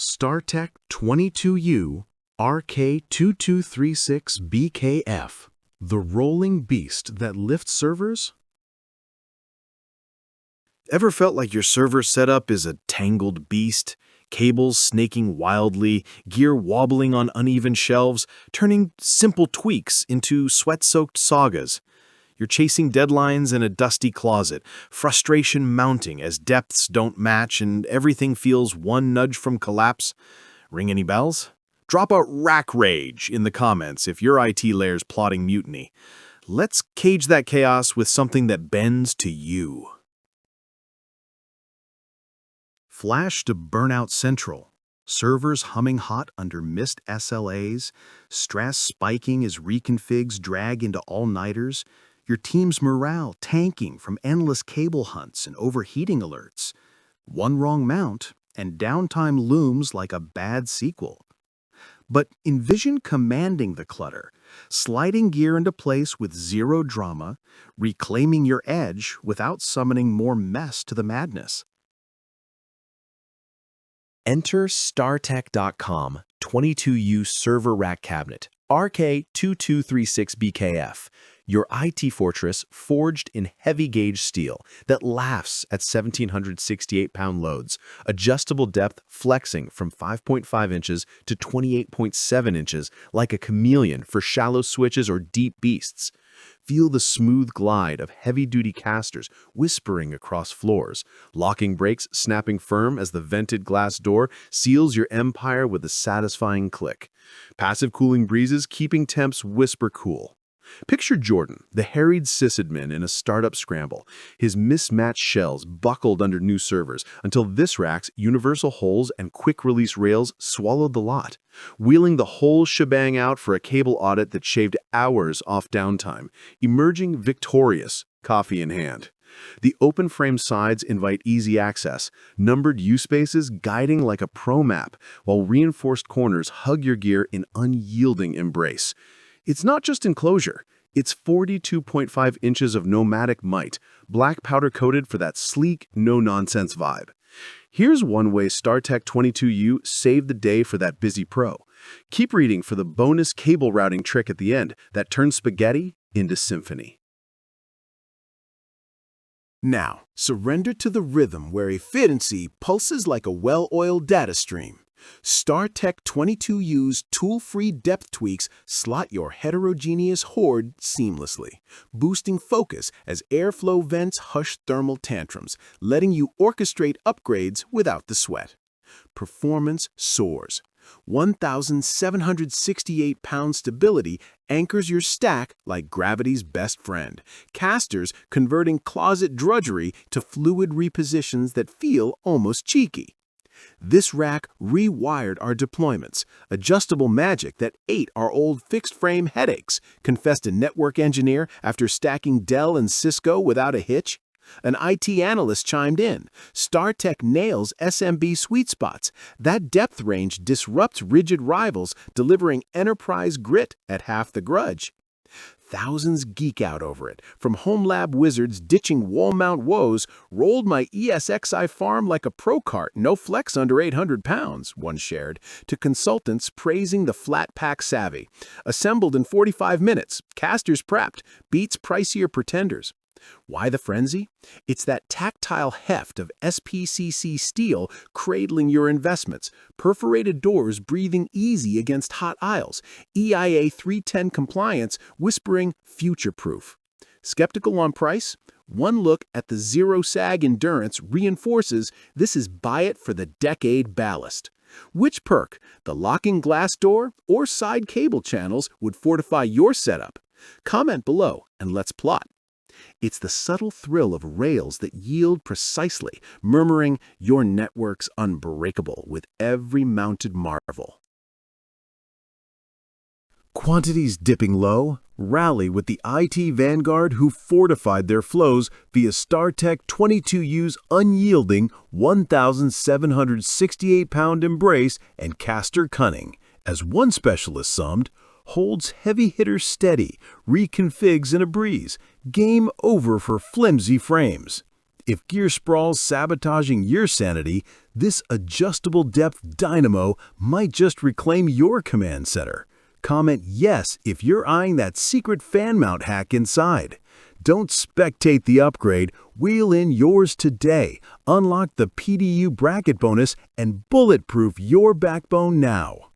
StarTech 22U RK2236BKF, the rolling beast that lifts servers? Ever felt like your server setup is a tangled beast? Cables snaking wildly, gear wobbling on uneven shelves, turning simple tweaks into sweat-soaked sagas. You're chasing deadlines in a dusty closet, frustration mounting as depths don't match and everything feels one nudge from collapse. Ring any bells? Drop a rack rage in the comments if your IT layer's plotting mutiny. Let's cage that chaos with something that bends to you. Flash to Burnout Central. Servers humming hot under missed SLAs, stress spiking as reconfigs drag into all-nighters, your team's morale tanking from endless cable hunts and overheating alerts. One wrong mount, and downtime looms like a bad sequel. But envision commanding the clutter, sliding gear into place with zero drama, reclaiming your edge without summoning more mess to the madness. Enter StarTech.com 22U server rack cabinet, RK2236BKF, your IT fortress forged in heavy-gauge steel that laughs at 1,768-pound loads, adjustable depth flexing from 5.5 inches to 28.7 inches like a chameleon for shallow switches or deep beasts. Feel the smooth glide of heavy-duty casters whispering across floors, locking brakes snapping firm as the vented glass door seals your empire with a satisfying click. Passive cooling breezes keeping temps whisper cool. Picture Jordan, the harried sysadmin in a startup scramble, his mismatched shells buckled under new servers until this rack's universal holes and quick-release rails swallowed the lot, wheeling the whole shebang out for a cable audit that shaved hours off downtime, emerging victorious, coffee in hand. The open-frame sides invite easy access, numbered U-spaces guiding like a pro map, while reinforced corners hug your gear in unyielding embrace. It's not just enclosure, it's 42.5 inches of nomadic might, black powder-coated for that sleek, no-nonsense vibe. Here's one way StarTech 22U saved the day for that busy pro. Keep reading for the bonus cable routing trick at the end that turns spaghetti into symphony. Now, surrender to the rhythm where efficiency pulses like a well-oiled data stream. StarTech 22U's tool-free depth tweaks slot your heterogeneous horde seamlessly, boosting focus as airflow vents hush thermal tantrums, letting you orchestrate upgrades without the sweat. Performance soars. 1,768-pound stability anchors your stack like gravity's best friend. Casters converting closet drudgery to fluid repositions that feel almost cheeky. This rack rewired our deployments, adjustable magic that ate our old fixed-frame headaches, confessed a network engineer after stacking Dell and Cisco without a hitch. An IT analyst chimed in. StarTech nails SMB sweet spots. That depth range disrupts rigid rivals, delivering enterprise grit at half the grudge. Thousands geek out over it. From home lab wizards ditching wall mount woes, rolled my ESXi farm like a pro cart, no flex under 800 pounds, one shared, to consultants praising the flat pack savvy. Assembled in 45 minutes, casters prepped, beats pricier pretenders. Why the frenzy? It's that tactile heft of SPCC steel cradling your investments, perforated doors breathing easy against hot aisles, EIA 310 compliance whispering future-proof. Skeptical on price? One look at the zero sag endurance reinforces this is buy it for the decade ballast. Which perk, the locking glass door or side cable channels, would fortify your setup? Comment below and let's plot. It's the subtle thrill of rails that yield precisely, murmuring, your network's unbreakable with every mounted marvel. Quantities dipping low? Rally with the IT vanguard who fortified their flows via StarTech 22U's unyielding 1,768-pound embrace and caster cunning. As one specialist summed, holds heavy hitters steady, reconfigs in a breeze, game over for flimsy frames. If gear sprawl's sabotaging your sanity, This adjustable depth dynamo might just reclaim your command center. Comment yes if you're eyeing that secret fan mount hack inside. Don't spectate the upgrade, wheel in yours today. Unlock the PDU bracket bonus and bulletproof your backbone now.